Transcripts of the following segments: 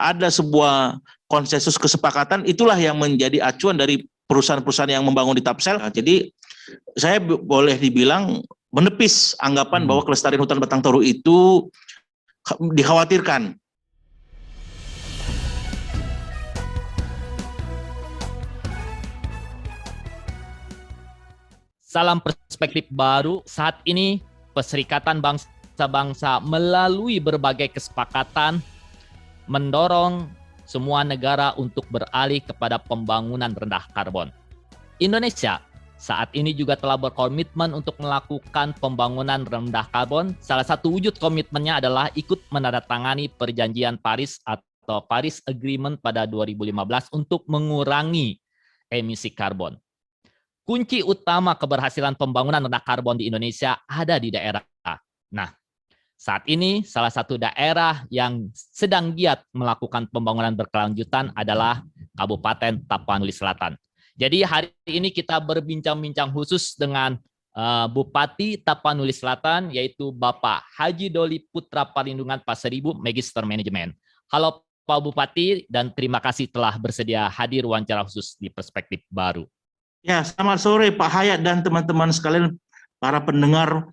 ada sebuah konsensus kesepakatan, itulah yang menjadi acuan dari perusahaan-perusahaan yang membangun di Tapsel. Nah, jadi saya boleh dibilang menepis anggapan bahwa kelestarian hutan batang toru itu dikhawatirkan. Salam perspektif baru. Saat ini Perserikatan Bangsa-Bangsa melalui berbagai kesepakatan mendorong semua negara untuk beralih kepada pembangunan rendah karbon. Indonesia saat ini juga telah berkomitmen untuk melakukan pembangunan rendah karbon. Salah satu wujud komitmennya adalah ikut menandatangani Perjanjian Paris atau Paris Agreement pada 2015 untuk mengurangi emisi karbon. Kunci utama keberhasilan pembangunan rendah karbon di Indonesia ada di daerah. Nah, saat ini salah satu daerah yang sedang giat melakukan pembangunan berkelanjutan adalah Kabupaten Tapanuli Selatan. Jadi hari ini kita berbincang-bincang khusus dengan Bupati Tapanuli Selatan, yaitu Bapak Haji Doli Putra Palindungan Pasaribu, Magister Manajemen. Halo Pak Bupati, dan terima kasih telah bersedia hadir wawancara khusus di Perspektif Baru. Ya, selamat sore Pak Hayat dan teman-teman sekalian, para pendengar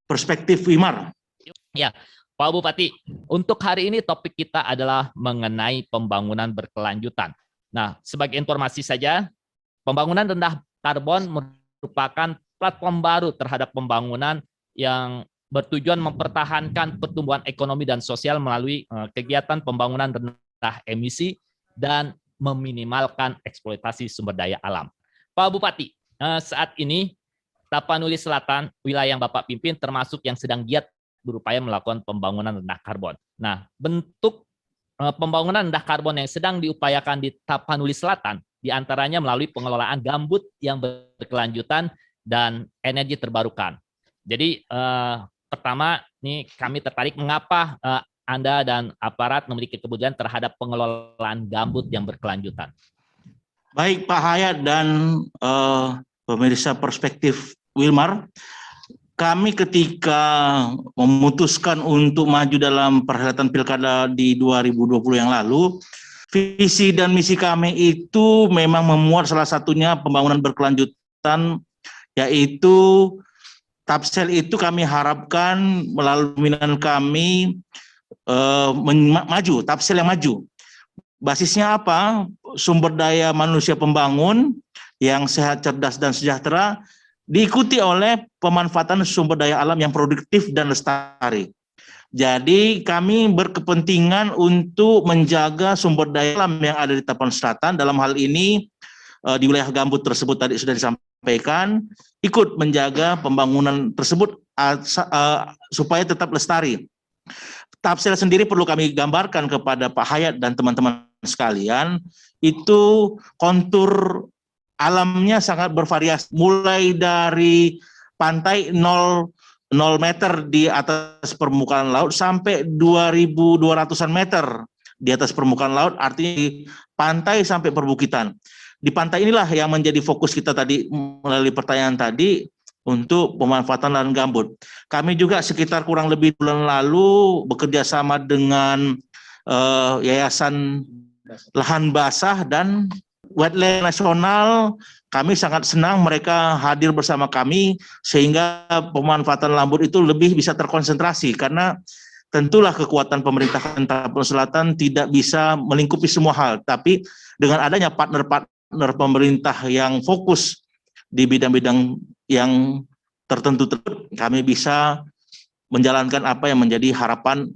Perspektif Wimar. Ya, Pak Bupati, untuk hari ini topik kita adalah mengenai pembangunan berkelanjutan. Nah, sebagai informasi saja, pembangunan rendah karbon merupakan platform baru terhadap pembangunan yang bertujuan mempertahankan pertumbuhan ekonomi dan sosial melalui kegiatan pembangunan rendah emisi dan meminimalkan eksploitasi sumber daya alam. Pak Bupati, saat ini Tapanuli Selatan, wilayah yang Bapak pimpin, termasuk yang sedang giat berupaya melakukan pembangunan rendah karbon. Nah, bentuk pembangunan rendah karbon yang sedang diupayakan di Tapanuli Selatan, diantaranya melalui pengelolaan gambut yang berkelanjutan dan energi terbarukan. Jadi, pertama, nih kami tertarik mengapa Anda dan aparat memiliki kepedulian terhadap pengelolaan gambut yang berkelanjutan. Baik Pak Hayat dan pemirsa Perspektif Wilmar, kami ketika memutuskan untuk maju dalam perhelatan pilkada di 2020 yang lalu, visi dan misi kami itu memang memuat salah satunya pembangunan berkelanjutan, yaitu Tapsel itu kami harapkan melalui pimpinan kami maju, Tapsel yang maju. Basisnya apa? Sumber daya manusia pembangun yang sehat, cerdas, dan sejahtera, diikuti oleh pemanfaatan sumber daya alam yang produktif dan lestari. Jadi kami berkepentingan untuk menjaga sumber daya alam yang ada di Tapanuli Selatan. Dalam hal ini di wilayah gambut tersebut tadi sudah disampaikan, ikut menjaga pembangunan tersebut supaya tetap lestari. Tapsel sendiri perlu kami gambarkan kepada Pak Hayat dan teman-teman sekalian, itu kontur alamnya sangat bervariasi, mulai dari pantai 0 meter di atas permukaan laut sampai 2.200-an meter di atas permukaan laut, artinya di pantai sampai perbukitan. Di pantai inilah yang menjadi fokus kita tadi melalui pertanyaan tadi, untuk pemanfaatan lahan gambut. Kami juga sekitar kurang lebih bulan lalu bekerja sama dengan Yayasan Lahan Basah dan Wetland Nasional. Kami sangat senang mereka hadir bersama kami sehingga pemanfaatan gambut itu lebih bisa terkonsentrasi, karena tentulah kekuatan pemerintah Tapanuli Selatan tidak bisa melingkupi semua hal, tapi dengan adanya partner-partner pemerintah yang fokus di bidang-bidang yang tertentu, kami bisa menjalankan apa yang menjadi harapan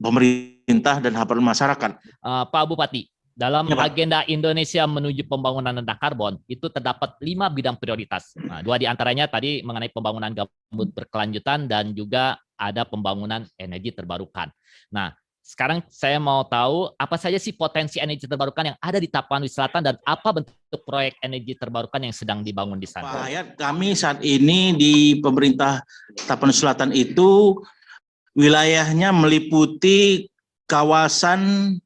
pemerintah dan harapan masyarakat. Pak Bupati, dalam agenda Indonesia menuju pembangunan rendah karbon itu terdapat 5 bidang prioritas. Nah, 2 diantaranya tadi mengenai pembangunan gambut berkelanjutan dan juga ada pembangunan energi terbarukan. Nah, sekarang saya mau tahu apa saja sih potensi energi terbarukan yang ada di Tapanuli Selatan dan apa bentuk proyek energi terbarukan yang sedang dibangun di sana. Pak Hayat, kami saat ini di pemerintah Tapanuli Selatan itu wilayahnya meliputi kawasan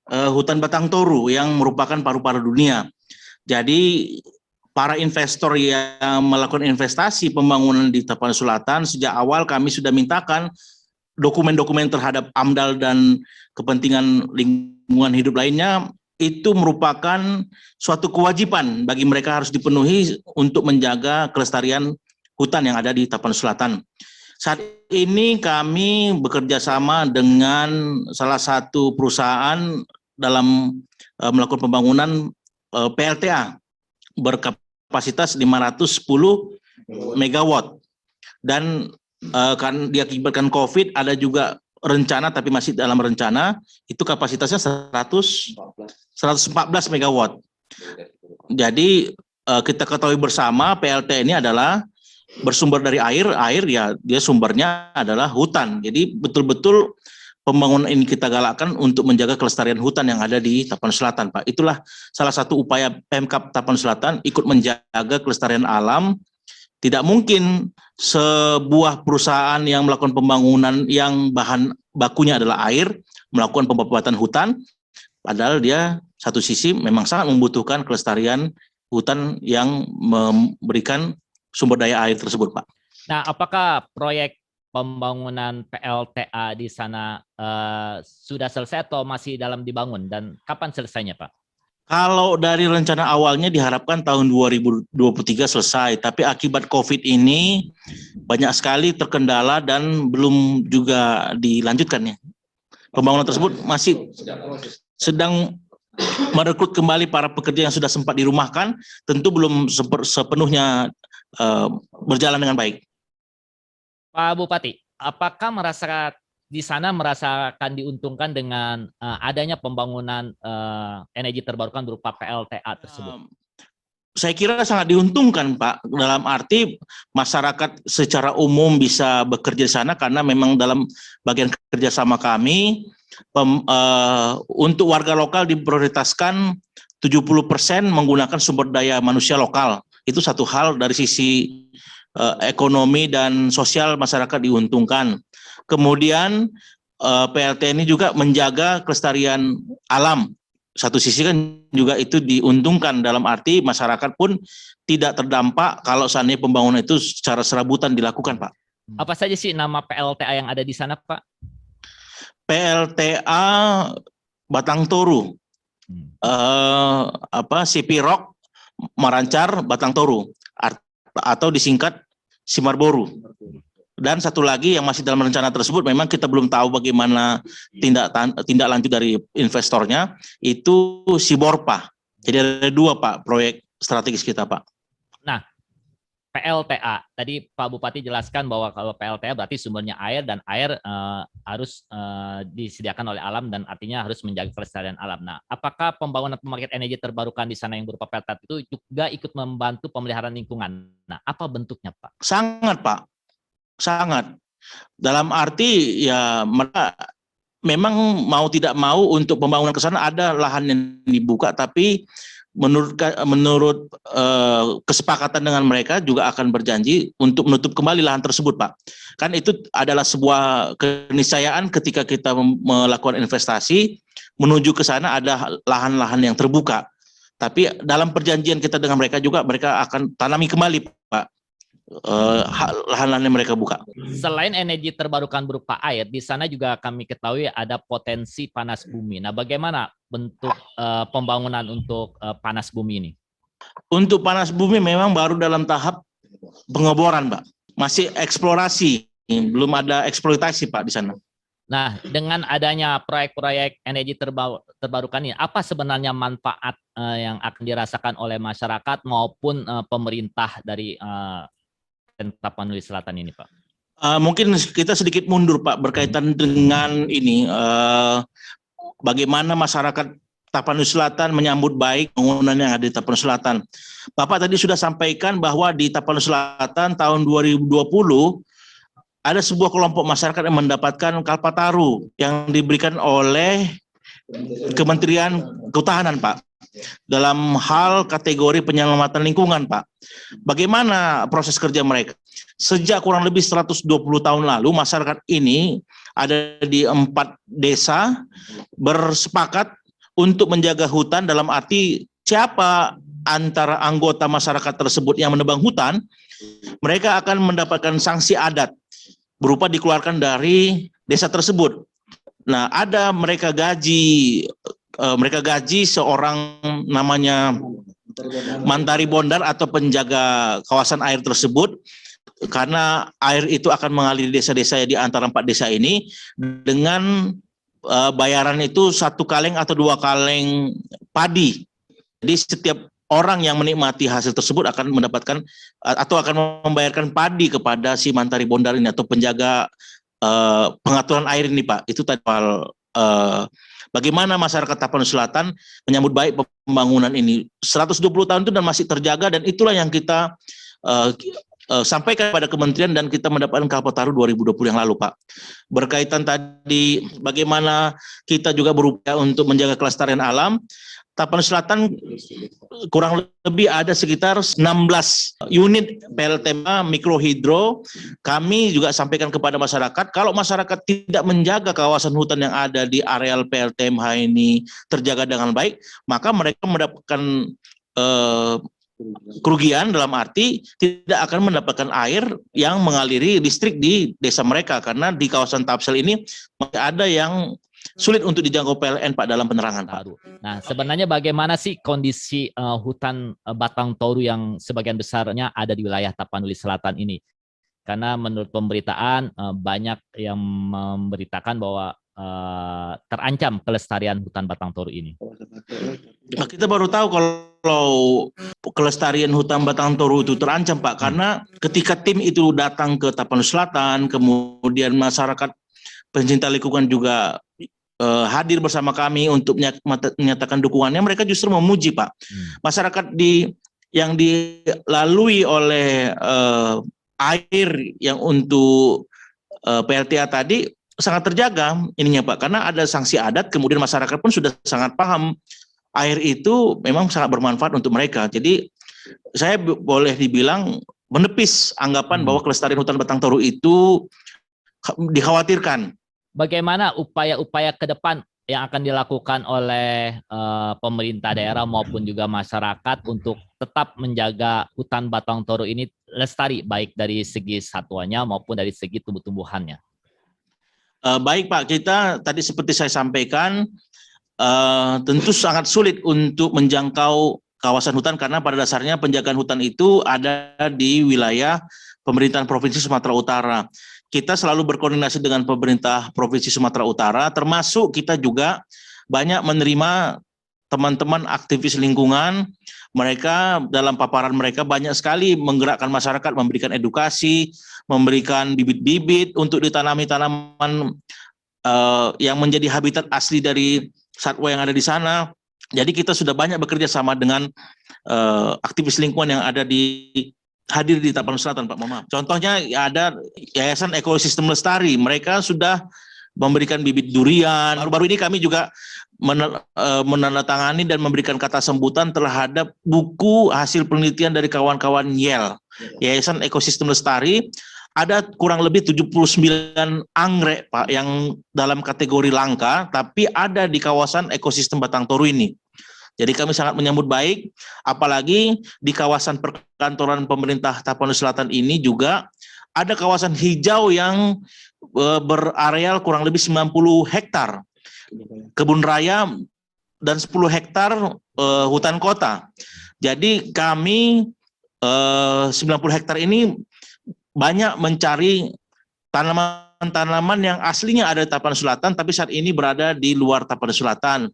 hutan batang toru yang merupakan paru-paru dunia. Jadi para investor yang melakukan investasi pembangunan di Tapanuli Selatan, sejak awal kami sudah mintakan dokumen-dokumen terhadap AMDAL dan kepentingan lingkungan hidup lainnya, itu merupakan suatu kewajiban bagi mereka harus dipenuhi untuk menjaga kelestarian hutan yang ada di Tapanuli Selatan. Saat ini kami bekerja sama dengan salah satu perusahaan dalam melakukan pembangunan PLTA berkapasitas 510 megawatt, dan kan diakibatkan COVID ada juga rencana, tapi masih dalam rencana, itu kapasitasnya 114 megawatt. Jadi kita ketahui bersama PLT ini adalah bersumber dari air ya dia sumbernya adalah hutan. Jadi betul-betul pembangunan ini kita galakkan untuk menjaga kelestarian hutan yang ada di Tapanuli Selatan, Pak. Itulah salah satu upaya Pemkab Tapanuli Selatan ikut menjaga kelestarian alam. Tidak mungkin sebuah perusahaan yang melakukan pembangunan yang bahan bakunya adalah air melakukan pembabatan hutan, padahal dia satu sisi memang sangat membutuhkan kelestarian hutan yang memberikan sumber daya air tersebut, Pak. Nah, apakah proyek pembangunan PLTA di sana sudah selesai atau masih dalam dibangun, dan kapan selesainya, Pak? Kalau dari rencana awalnya diharapkan tahun 2023 selesai, tapi akibat COVID ini banyak sekali terkendala dan belum juga dilanjutkan ya. Pembangunan tersebut masih sedang merekrut kembali para pekerja yang sudah sempat dirumahkan, tentu belum sepenuhnya berjalan dengan baik. Pak Bupati, apakah di sana merasakan diuntungkan dengan adanya pembangunan energi terbarukan berupa PLTA tersebut? Saya kira sangat diuntungkan, Pak, dalam arti masyarakat secara umum bisa bekerja di sana karena memang dalam bagian kerjasama kami untuk warga lokal diprioritaskan 70% menggunakan sumber daya manusia lokal. Itu satu hal dari sisi ekonomi dan sosial masyarakat diuntungkan. Kemudian PLT ini juga menjaga kelestarian alam. Satu sisi kan juga itu diuntungkan dalam arti masyarakat pun tidak terdampak kalau seandainya pembangunan itu secara serabutan dilakukan, Pak. Apa saja sih nama PLTA yang ada di sana, Pak? PLTA Batang Toru, Sipirok Marancar Batang Toru, atau disingkat Simarboru. Dan satu lagi yang masih dalam rencana tersebut, memang kita belum tahu bagaimana tindak lanjut dari investornya, itu Siborpa. Jadi ada dua, Pak, proyek strategis kita, Pak. Nah, PLTA, tadi Pak Bupati jelaskan bahwa kalau PLTA berarti sumbernya air, dan air harus disediakan oleh alam, dan artinya harus menjaga kelestarian alam. Nah, apakah pembangunan pembangkit energi terbarukan di sana yang berupa PLTA itu juga ikut membantu pemeliharaan lingkungan? Nah, apa bentuknya, Pak? Sangat, Pak. Sangat. Dalam arti ya mereka memang mau tidak mau untuk pembangunan ke sana ada lahan yang dibuka, tapi menurut kesepakatan dengan mereka juga akan berjanji untuk menutup kembali lahan tersebut, Pak. Kan itu adalah sebuah keniscayaan ketika kita melakukan investasi menuju ke sana ada lahan-lahan yang terbuka. Tapi dalam perjanjian kita dengan mereka juga mereka akan tanami kembali, Pak, lahan-lahan yang mereka buka. Selain energi terbarukan berupa air, di sana juga kami ketahui ada potensi panas bumi. Nah, bagaimana bentuk pembangunan untuk panas bumi ini? Untuk panas bumi memang baru dalam tahap pengeboran, Pak. Masih eksplorasi, belum ada eksploitasi, Pak, di sana. Nah, dengan adanya proyek-proyek energi terbarukan ini, apa sebenarnya manfaat yang akan dirasakan oleh masyarakat maupun pemerintah dari Tapanuli Selatan ini, Pak? Mungkin kita sedikit mundur, Pak, berkaitan dengan ini, bagaimana masyarakat Tapanuli Selatan menyambut baik pembangunan yang ada di Tapanuli Selatan. Bapak tadi sudah sampaikan bahwa di Tapanuli Selatan tahun 2020 ada sebuah kelompok masyarakat yang mendapatkan Kalpataru yang diberikan oleh Kementerian Kehutanan, Pak, dalam hal kategori penyelamatan lingkungan, Pak. Bagaimana proses kerja mereka? Sejak kurang lebih 120 tahun lalu, masyarakat ini ada di 4 desa bersepakat untuk menjaga hutan, dalam arti siapa antara anggota masyarakat tersebut yang menebang hutan, mereka akan mendapatkan sanksi adat berupa dikeluarkan dari desa tersebut. Nah, ada mereka gaji seorang namanya Mantari Bondar atau penjaga kawasan air tersebut, karena air itu akan mengalir desa-desa di antara 4 desa ini dengan bayaran itu 1 kaleng atau 2 kaleng padi. Jadi setiap orang yang menikmati hasil tersebut akan mendapatkan atau akan membayarkan padi kepada si Mantari Bondar ini atau penjaga pengaturan air ini, Pak. Itu tadi bagaimana masyarakat Tapanuli Selatan menyambut baik pembangunan ini 120 tahun itu dan masih terjaga, dan itulah yang kita sampaikan pada kementerian dan kita mendapatkan Kalpataru 2020 yang lalu, Pak. Berkaitan tadi bagaimana kita juga berupaya untuk menjaga kelestarian alam, Tapanuli Selatan kurang lebih ada sekitar 16 unit PLTMA mikrohidro. Kami juga sampaikan kepada masyarakat, kalau masyarakat tidak menjaga kawasan hutan yang ada di areal PLTMA ini terjaga dengan baik, maka mereka mendapatkan kerugian, dalam arti tidak akan mendapatkan air yang mengaliri listrik di desa mereka, karena di kawasan Tapsel ini masih ada yang sulit untuk dijangkau PLN, Pak, dalam penerangan, Pak. Nah, sebenarnya bagaimana sih kondisi hutan batang toru yang sebagian besarnya ada di wilayah Tapanuli Selatan ini? Karena menurut pemberitaan banyak yang memberitakan bahwa terancam kelestarian hutan batang toru ini. Nah, kita baru tahu kalau kelestarian hutan batang toru itu terancam, Pak, karena ketika tim itu datang ke Tapanuli Selatan, kemudian masyarakat pencinta lingkungan juga hadir bersama kami untuk menyatakan dukungannya, mereka justru memuji, Pak. Masyarakat yang dilalui oleh air yang untuk PLTA tadi sangat terjaga ininya, Pak, karena ada sanksi adat, kemudian masyarakat pun sudah sangat paham air itu memang sangat bermanfaat untuk mereka. Jadi saya boleh dibilang menepis anggapan bahwa kelestarian hutan batang toru itu dikhawatirkan. Bagaimana upaya-upaya ke depan yang akan dilakukan oleh pemerintah daerah maupun juga masyarakat untuk tetap menjaga hutan batang toru ini lestari, baik dari segi satuannya maupun dari segi tumbuh-tumbuhannya? Baik, Pak, kita tadi seperti saya sampaikan, tentu sangat sulit untuk menjangkau kawasan hutan karena pada dasarnya penjagaan hutan itu ada di wilayah pemerintahan Provinsi Sumatera Utara. Kita selalu berkoordinasi dengan pemerintah Provinsi Sumatera Utara, termasuk kita juga banyak menerima teman-teman aktivis lingkungan. Mereka dalam paparan mereka banyak sekali menggerakkan masyarakat, memberikan edukasi, memberikan bibit-bibit untuk ditanami tanaman yang menjadi habitat asli dari satwa yang ada di sana. Jadi kita sudah banyak bekerja sama dengan aktivis lingkungan yang ada hadir di Tapanuli Selatan, Pak Mama. Contohnya ada Yayasan Ekosistem Lestari, mereka sudah memberikan bibit durian. Baru-baru ini kami juga menandatangani dan memberikan kata sambutan terhadap buku hasil penelitian dari kawan-kawan YEL, Yayasan Ekosistem Lestari. Ada kurang lebih 79 anggrek, Pak, yang dalam kategori langka, tapi ada di kawasan ekosistem Batang Toru ini. Jadi kami sangat menyambut baik, apalagi di kawasan perkantoran pemerintah Tapanuli Selatan ini juga ada kawasan hijau yang berareal kurang lebih 90 hektar kebun raya dan 10 hektar hutan kota. Jadi kami 90 hektar ini banyak mencari tanaman-tanaman yang aslinya ada di Tapanuli Selatan, tapi saat ini berada di luar Tapanuli Selatan.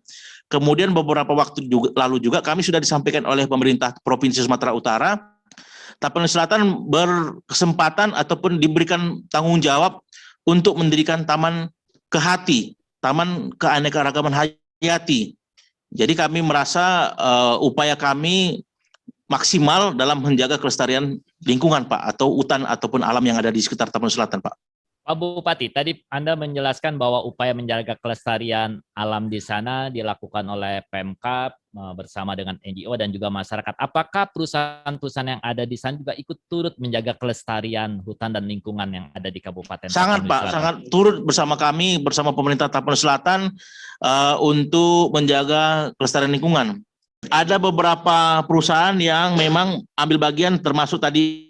Kemudian beberapa waktu lalu juga kami sudah disampaikan oleh pemerintah Provinsi Sumatera Utara, Tapanuli Selatan berkesempatan ataupun diberikan tanggung jawab untuk mendirikan taman kehati, taman keanekaragaman hayati. Jadi kami merasa upaya kami maksimal dalam menjaga kelestarian lingkungan, Pak, atau hutan ataupun alam yang ada di sekitar Tapanuli Selatan, Pak. Pak Bupati, tadi Anda menjelaskan bahwa upaya menjaga kelestarian alam di sana dilakukan oleh Pemkab bersama dengan NGO dan juga masyarakat. Apakah perusahaan-perusahaan yang ada di sana juga ikut turut menjaga kelestarian hutan dan lingkungan yang ada di Kabupaten Sangat, Tapanuli Pak, Selatan? sangat turut bersama kami, bersama pemerintah Tapanuli Selatan untuk menjaga kelestarian lingkungan. Ada beberapa perusahaan yang memang ambil bagian, termasuk tadi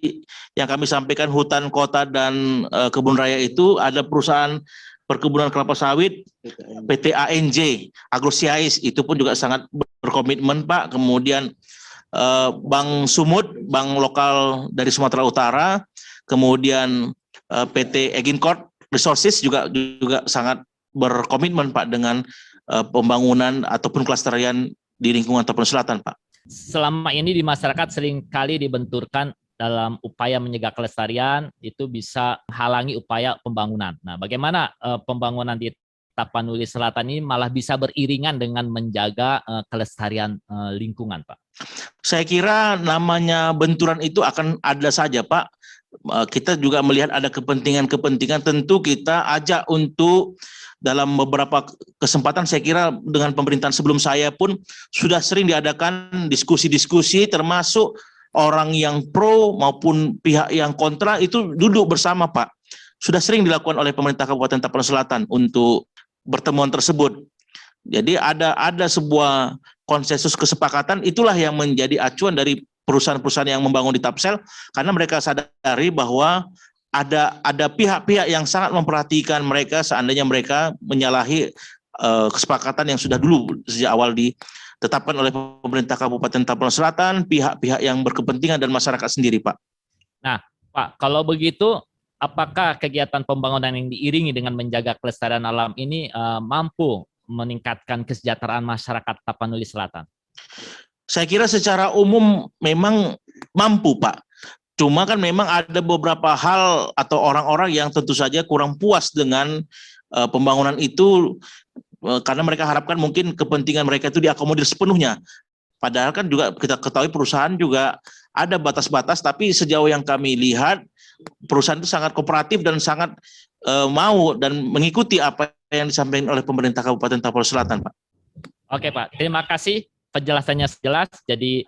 yang kami sampaikan hutan kota dan kebun raya itu ada perusahaan perkebunan kelapa sawit, PT ANJ, Agrosiais, itu pun juga sangat berkomitmen Pak. Kemudian Bank Sumut, bank lokal dari Sumatera Utara, kemudian PT Egincorp Resources juga sangat berkomitmen Pak dengan pembangunan ataupun kelestarian di lingkungan Tapanuli Selatan Pak. Selama ini di masyarakat seringkali dibenturkan dalam upaya menjaga kelestarian itu bisa halangi upaya pembangunan. Nah, bagaimana pembangunan di Tapanuli Selatan ini malah bisa beriringan dengan menjaga kelestarian lingkungan, Pak? Saya kira namanya benturan itu akan ada saja, Pak. Kita juga melihat ada kepentingan-kepentingan, tentu kita ajak untuk dalam beberapa kesempatan, saya kira dengan pemerintahan sebelum saya pun sudah sering diadakan diskusi-diskusi, termasuk orang yang pro maupun pihak yang kontra itu duduk bersama Pak. Sudah sering dilakukan oleh pemerintah Kabupaten Tapanuli Selatan untuk pertemuan tersebut. Jadi ada sebuah konsensus kesepakatan, itulah yang menjadi acuan dari perusahaan-perusahaan yang membangun di Tapsel, karena mereka sadari bahwa ada pihak-pihak yang sangat memperhatikan mereka seandainya mereka menyalahi kesepakatan yang sudah dulu sejak awal ditetapkan oleh pemerintah Kabupaten Tapanuli Selatan, pihak-pihak yang berkepentingan dan masyarakat sendiri, Pak. Nah, Pak, kalau begitu, apakah kegiatan pembangunan yang diiringi dengan menjaga kelestarian alam ini mampu meningkatkan kesejahteraan masyarakat Tapanuli Selatan? Saya kira secara umum memang mampu, Pak. Cuma kan memang ada beberapa hal atau orang-orang yang tentu saja kurang puas dengan pembangunan itu, karena mereka harapkan mungkin kepentingan mereka itu diakomodir sepenuhnya. Padahal kan juga kita ketahui perusahaan juga ada batas-batas, tapi sejauh yang kami lihat perusahaan itu sangat kooperatif dan sangat mau dan mengikuti apa yang disampaikan oleh pemerintah Kabupaten Tapanuli Selatan, Pak. Oke, Pak. Terima kasih penjelasannya jelas. Jadi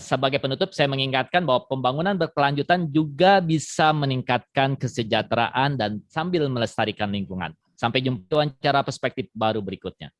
sebagai penutup saya mengingatkan bahwa pembangunan berkelanjutan juga bisa meningkatkan kesejahteraan dan sambil melestarikan lingkungan. Sampai jumpa di wawancara perspektif baru berikutnya.